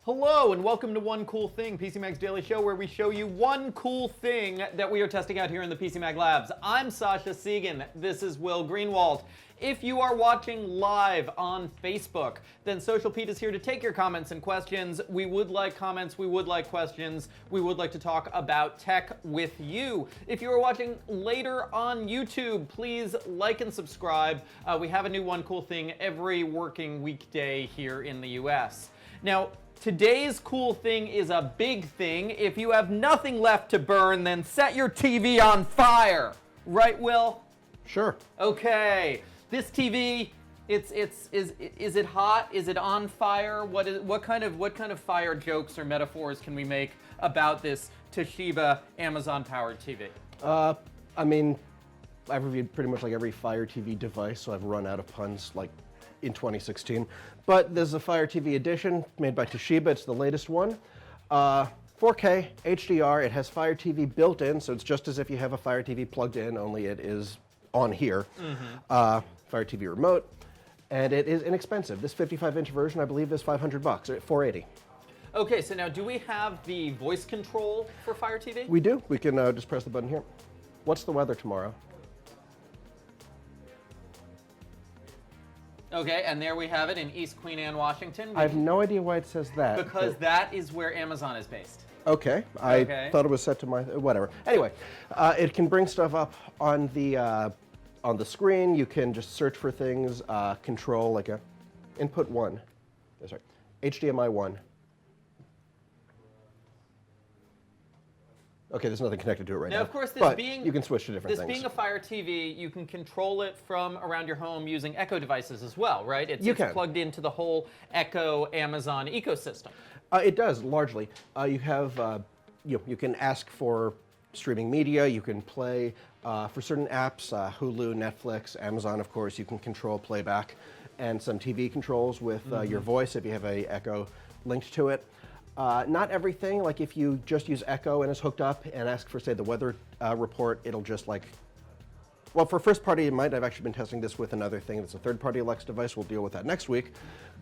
Hello and welcome to One Cool Thing, PC Mag's daily show where we show you one cool thing that we are testing out here in the PC Mag Labs. I'm Sasha Segan. This is Will Greenwald. If you are watching live on Facebook, then Social Pete is here to take your comments and questions. We would like comments, we would like questions, we would like to talk about tech with you. If you are watching later on YouTube, please like and subscribe. We have a new One Cool Thing every working weekday here in the US. Now, today's cool thing is a big thing. If you have nothing left to burn, then set your TV on fire. Right, Will? Sure. Okay. This TV, is it hot? Is it on fire? What kind of fire jokes or metaphors can we make about this Toshiba Amazon-powered TV? I mean, I've reviewed pretty much like every Fire TV device, so I've run out of puns like in 2016. But there's a Fire TV edition made by Toshiba. It's the latest one. 4K HDR. It has Fire TV built in, so it's just as if you have a Fire TV plugged in, only it is on here. Fire TV remote, and it is inexpensive. This 55-inch version, I believe, is $500 or $480. Okay, so now do we have the voice control for Fire TV? We do. We can just press the button here. What's the weather tomorrow? Okay, and there we have it in East Queen Anne, Washington. I have no idea why it says that. Because that is where Amazon is based. Okay, I thought it was set to my, whatever. Anyway, it can bring stuff up on the screen. You can just search for things, control like a input 1, sorry, HDMI 1. Okay, there's nothing connected to it right now. Now, of course, you can switch to different things. This being a Fire TV, you can control it from around your home using Echo devices as well, right? It's plugged into the whole Echo Amazon ecosystem. It does, largely. You have, you can ask for streaming media, you can play for certain apps, Hulu, Netflix, Amazon, of course, you can control playback and some TV controls with your voice if you have a Echo linked to it. Not everything, like if you just use Echo and it's hooked up and ask for, say, the weather report, it'll just like, well, for first party it might. I've actually been testing this with another thing that's a third party Alexa device. We'll deal with that next week.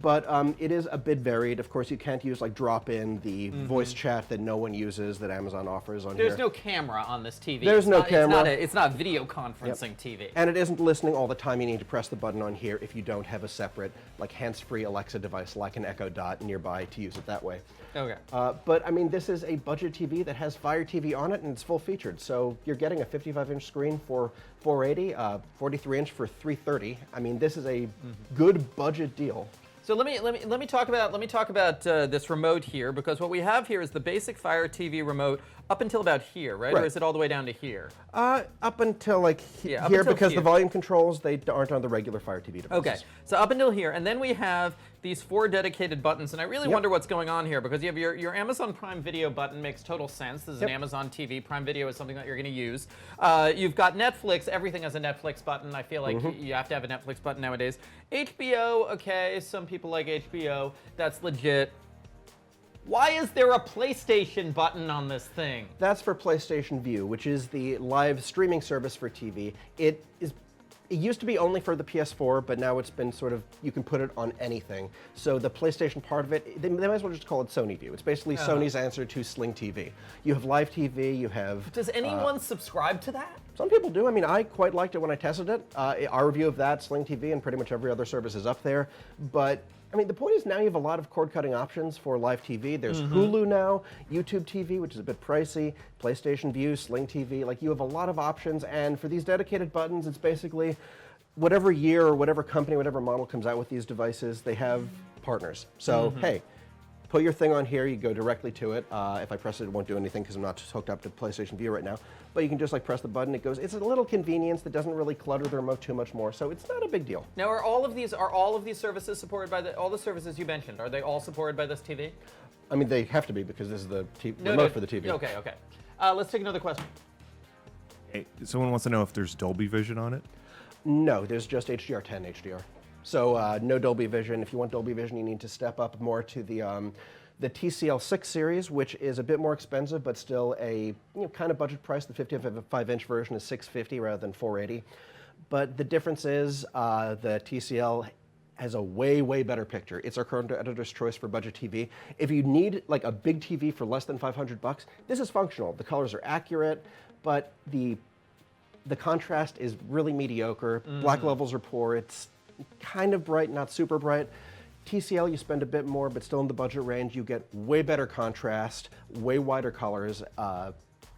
But it is a bit varied. Of course, you can't use like drop in the voice chat that no one uses that Amazon offers on here. There's no camera on this TV. There's no camera. It's not video conferencing TV. And it isn't listening all the time. You need to press the button on here if you don't have a separate like hands-free Alexa device like an Echo Dot nearby to use it that way. Okay. But I mean, this is a budget TV that has Fire TV on it and it's full featured. So you're getting a 55-inch screen for $480, 43-inch for $330. I mean, this is a good budget deal. So let me talk about this remote here, because what we have here is the basic Fire TV remote up until about here, right? Or is it all the way down to here? Up until like here, because the volume controls, they aren't on the regular Fire TV devices. Okay, so up until here, and then we have these 4 dedicated buttons, and I really wonder what's going on here, because you have your Amazon Prime Video button. Makes total sense. This is an Amazon TV. Prime Video is something that you're going to use. You've got Netflix. Everything has a Netflix button. I feel like you have to have a Netflix button nowadays. HBO, okay, some people like HBO. That's legit. Why is there a PlayStation button on this thing? That's for PlayStation Vue, which is the live streaming service for TV. It used to be only for the PS4, but now it's been sort of, you can put it on anything. So the PlayStation part of it, they might as well just call it Sony Vue. It's basically Sony's answer to Sling TV. You have live TV, you have... Does anyone subscribe to that? Some people do. I mean, I quite liked it when I tested it. Our review of that, Sling TV, and pretty much every other service is up there. But I mean, the point is now you have a lot of cord-cutting options for live TV. There's Hulu now, YouTube TV, which is a bit pricey, PlayStation Vue, Sling TV. Like, you have a lot of options, and for these dedicated buttons, it's basically whatever year or whatever company, whatever model comes out with these devices, they have partners. So, hey, put your thing on here, you go directly to it. If I press it, it won't do anything because I'm not hooked up to PlayStation Vue right now. But you can just like press the button, it goes. It's a little convenience that doesn't really clutter the remote too much more, so it's not a big deal. Now, are all of these services supported by all the services you mentioned? Are they all supported by this TV? I mean, they have to be because this is the remote for the TV. Okay. Let's take another question. Hey, someone wants to know if there's Dolby Vision on it? No, there's just HDR10 HDR. So no Dolby Vision. If you want Dolby Vision, you need to step up more to the TCL6 series, which is a bit more expensive, but still a kind of budget price. The 55-inch version is $650 rather than $480. But the difference is the TCL has a way, way better picture. It's our current editor's choice for budget TV. If you need like a big TV for less than $500, this is functional. The colors are accurate, but the contrast is really mediocre. Black levels are poor. It's kind of bright, not super bright. TCL, you spend a bit more, but still in the budget range. You get way better contrast, way wider colors.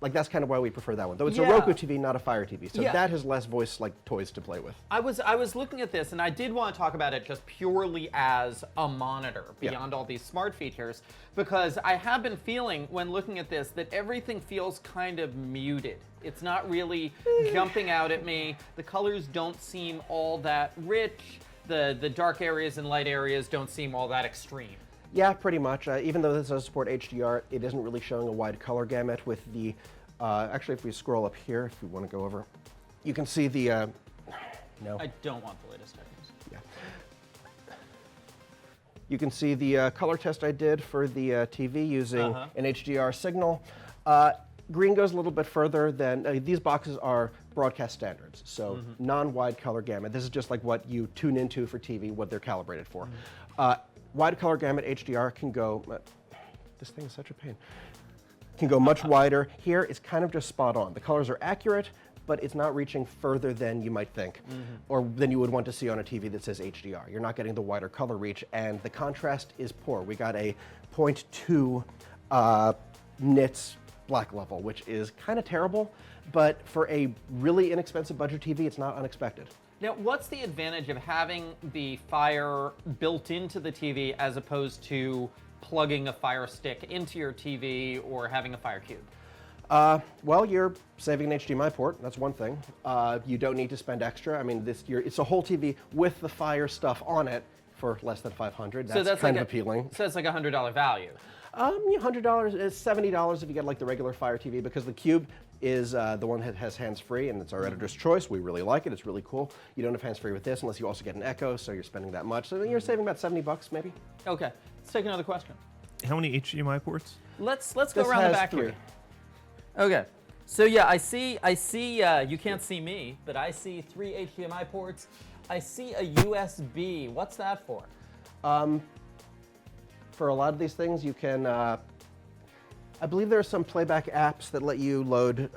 Like that's kind of why we prefer that one. Though it's a Roku TV, not a Fire TV, so that has less voice like toys to play with. I was looking at this, and I did want to talk about it just purely as a monitor beyond all these smart features, because I have been feeling when looking at this that everything feels kind of muted. It's not really jumping out at me. The colors don't seem all that rich. The dark areas and light areas don't seem all that extreme. Yeah, pretty much. Even though this does support HDR, it isn't really showing a wide color gamut with the, actually if we scroll up here, if we want to go over, you can see the, no. I don't want the latest items. Yeah. You can see the color test I did for the TV using an HDR signal. Green goes a little bit further than, these boxes are broadcast standards, so non-wide color gamut. This is just like what you tune into for TV, what they're calibrated for. Wide color gamut HDR can go, this thing is such a pain, can go much wider. Here it's kind of just spot on. The colors are accurate, but it's not reaching further than you might think, or than you would want to see on a TV that says HDR. You're not getting the wider color reach, and the contrast is poor. We got a 0.2 nits black level, which is kind of terrible, but for a really inexpensive budget TV, it's not unexpected. Now, what's the advantage of having the Fire built into the TV as opposed to plugging a Fire stick into your TV or having a Fire Cube? Well, you're saving an HDMI port. That's one thing. You don't need to spend extra. I mean, it's a whole TV with the Fire stuff on it for less than $500. That's kind of appealing. So that's like a $100 value. $100 is $70 if you get like the regular Fire TV, because the Cube is the one that has hands-free, and it's our editor's choice. We really like it. It's really cool. You don't have hands-free with this unless you also get an Echo, so you're spending that much. So you're saving about $70 maybe. Okay, let's take another question. How many HDMI ports? Let's go around the back here. Okay, so yeah, I see. You can't see me, but I see 3 HDMI ports. I see a USB. What's that for? For a lot of these things, you can. I believe there are some playback apps that let you load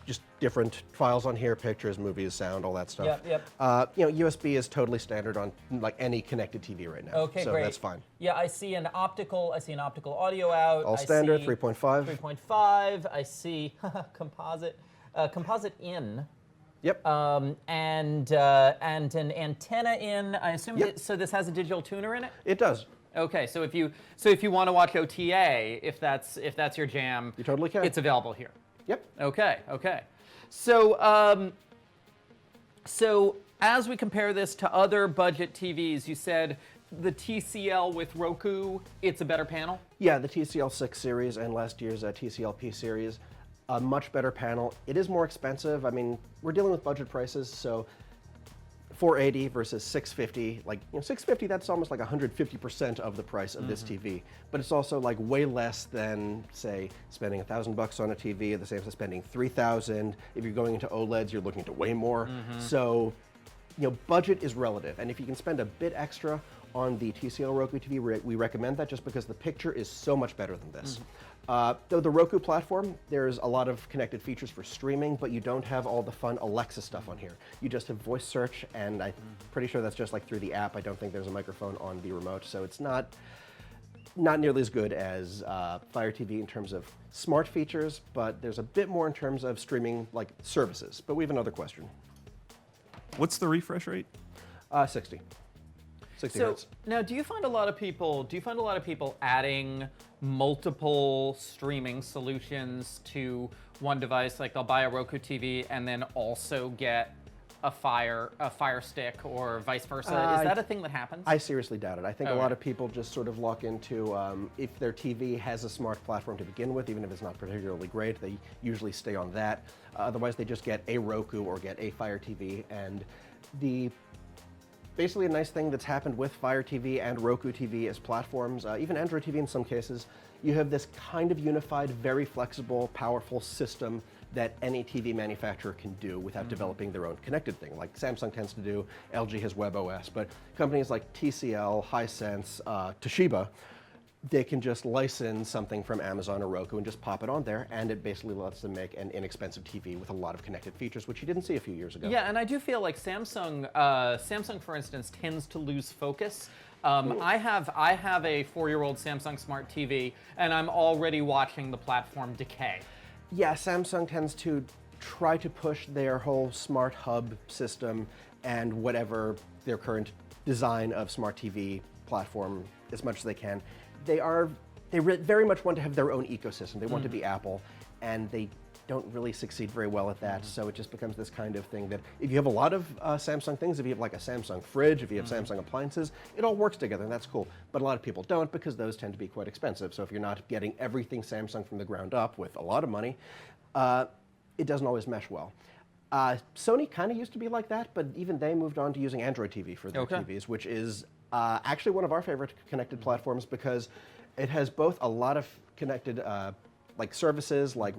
just different files on here, pictures, movies, sound, all that stuff. Yep. USB is totally standard on like any connected TV right now. Okay, so great. That's fine. Yeah, I see an optical audio out. All standard, 3.5. 3.5. I see composite in. Yep. And an antenna in. I assume. Yep. So this has a digital tuner in it. It does. Okay, so if you want to watch OTA, if that's your jam, You totally can. It's available here. Yep. Okay. So so as we compare this to other budget TVs, you said the TCL with Roku, it's a better panel? Yeah, the TCL 6 series and last year's TCL P series, a much better panel. It is more expensive. I mean, we're dealing with budget prices, so $480 versus $650, like $650, that's almost like 150% of the price of this TV. But it's also like way less than, say, spending $1,000 on a TV, the same as spending $3,000. If you're going into OLEDs, you're looking to way more. So, budget is relative, and if you can spend a bit extra on the TCL Roku TV, we recommend that just because the picture is so much better than this. Though the Roku platform, there's a lot of connected features for streaming, but you don't have all the fun Alexa stuff on here. You just have voice search, and I'm pretty sure that's just like through the app. I don't think there's a microphone on the remote, so it's not nearly as good as Fire TV in terms of smart features, but there's a bit more in terms of streaming like services. But we have another question. What's the refresh rate? 60. 60 So hertz. now, do you find a lot of people adding multiple streaming solutions to one device? Like they'll buy a Roku TV and then also get a Fire Stick or vice versa. Is that a thing that happens? I seriously doubt it. I think a Okay. lot of people just sort of lock into if their TV has a smart platform to begin with, even if it's not particularly great, they usually stay on that. Otherwise, they just get a Roku or get a Fire TV. And basically a nice thing that's happened with Fire TV and Roku TV as platforms, even Android TV in some cases, you have this kind of unified, very flexible, powerful system that any TV manufacturer can do without developing their own connected thing, like Samsung tends to do. LG has WebOS, but companies like TCL, Hisense, Toshiba, they can just license something from Amazon or Roku and just pop it on there, and it basically lets them make an inexpensive TV with a lot of connected features, which you didn't see a few years ago. Yeah, and I do feel like Samsung, for instance, tends to lose focus. I have a 4-year-old Samsung Smart TV, and I'm already watching the platform decay. Yeah, Samsung tends to try to push their whole smart hub system and whatever their current design of smart TV platform as much as they can. They very much want to have their own ecosystem. They want to be Apple, and they don't really succeed very well at that. So it just becomes this kind of thing that if you have a lot of Samsung things, if you have like a Samsung fridge, if you have Samsung appliances, it all works together, and that's cool. But a lot of people don't, because those tend to be quite expensive. So if you're not getting everything Samsung from the ground up with a lot of money, it doesn't always mesh well. Sony kind of used to be like that, but even they moved on to using Android TV for their TVs, which is actually one of our favorite connected platforms, because it has both a lot of connected like services like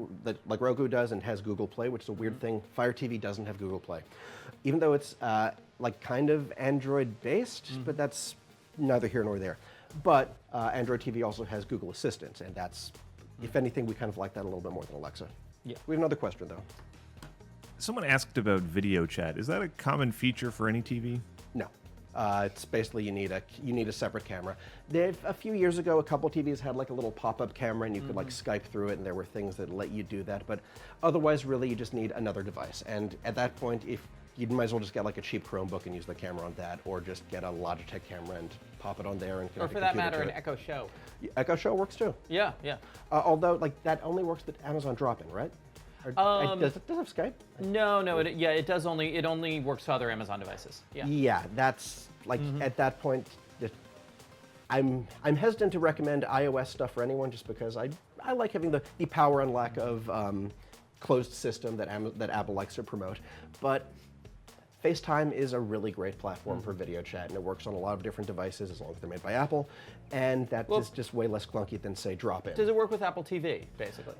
Roku does, and has Google Play, which is a weird thing. Fire TV doesn't have Google Play, even though it's like kind of Android based, but that's neither here nor there. But Android TV also has Google Assistant, and that's, if anything, we kind of like that a little bit more than Alexa. Yeah. We have another question though. Someone asked about video chat. Is that a common feature for any TV? No. It's basically you need a separate camera. A few years ago, a couple TVs had like a little pop-up camera, and you could like Skype through it, and there were things that let you do that. But otherwise, really, you just need another device. And at that point, you might as well just get like a cheap Chromebook and use the camera on that, or just get a Logitech camera and pop it on there and connect Or for the that computer matter, to an it. Echo Show. Echo Show works too. Yeah, yeah. Although like that only works with Amazon Drop-in, right? Or, does it have Skype? No, it does only, it only works to other Amazon devices. Yeah. Yeah, that's like at that point, I'm hesitant to recommend iOS stuff for anyone, just because I like having the power and lack of closed system that Apple likes to promote. But FaceTime is a really great platform for video chat, and it works on a lot of different devices as long as they're made by Apple, and that is just way less clunky than, say, Drop-in. Does it work with Apple TV, basically?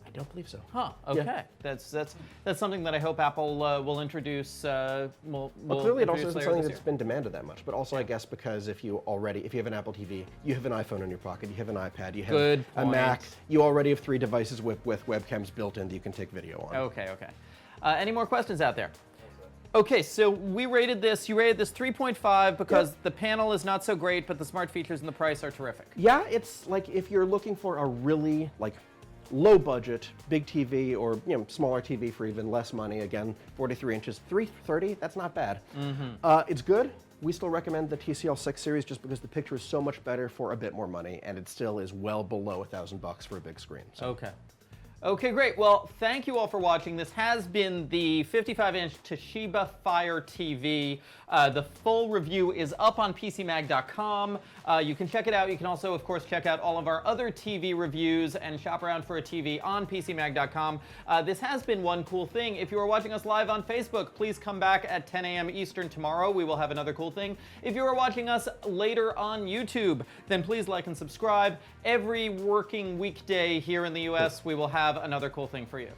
I don't believe so. Huh. Okay. Yeah. That's something that I hope Apple will introduce. Well, clearly it also isn't something this that's been demanded that much, but also I guess because if you have an Apple TV, you have an iPhone in your pocket, you have an iPad, you have a Mac, you already have 3 devices with webcams built in that you can take video on. Okay. Any more questions out there? Okay, so we rated this. You rated this 3.5 because the panel is not so great, but the smart features and the price are terrific. Yeah, it's like if you're looking for a really low budget, big TV, or smaller TV for even less money, again, 43 inches, $330, that's not bad. It's good. We still recommend the TCL 6 series just because the picture is so much better for a bit more money, and it still is well below $1,000 for a big screen. So. Okay. Okay, great. Well, thank you all for watching. This has been the 55-inch Toshiba Fire TV. The full review is up on PCMag.com. You can check it out. You can also, of course, check out all of our other TV reviews and shop around for a TV on PCMag.com. This has been One Cool Thing. If you are watching us live on Facebook, please come back at 10 a.m. Eastern tomorrow. We will have another cool thing. If you are watching us later on YouTube, then please like and subscribe. Every working weekday here in the U.S., we will have another cool thing for you.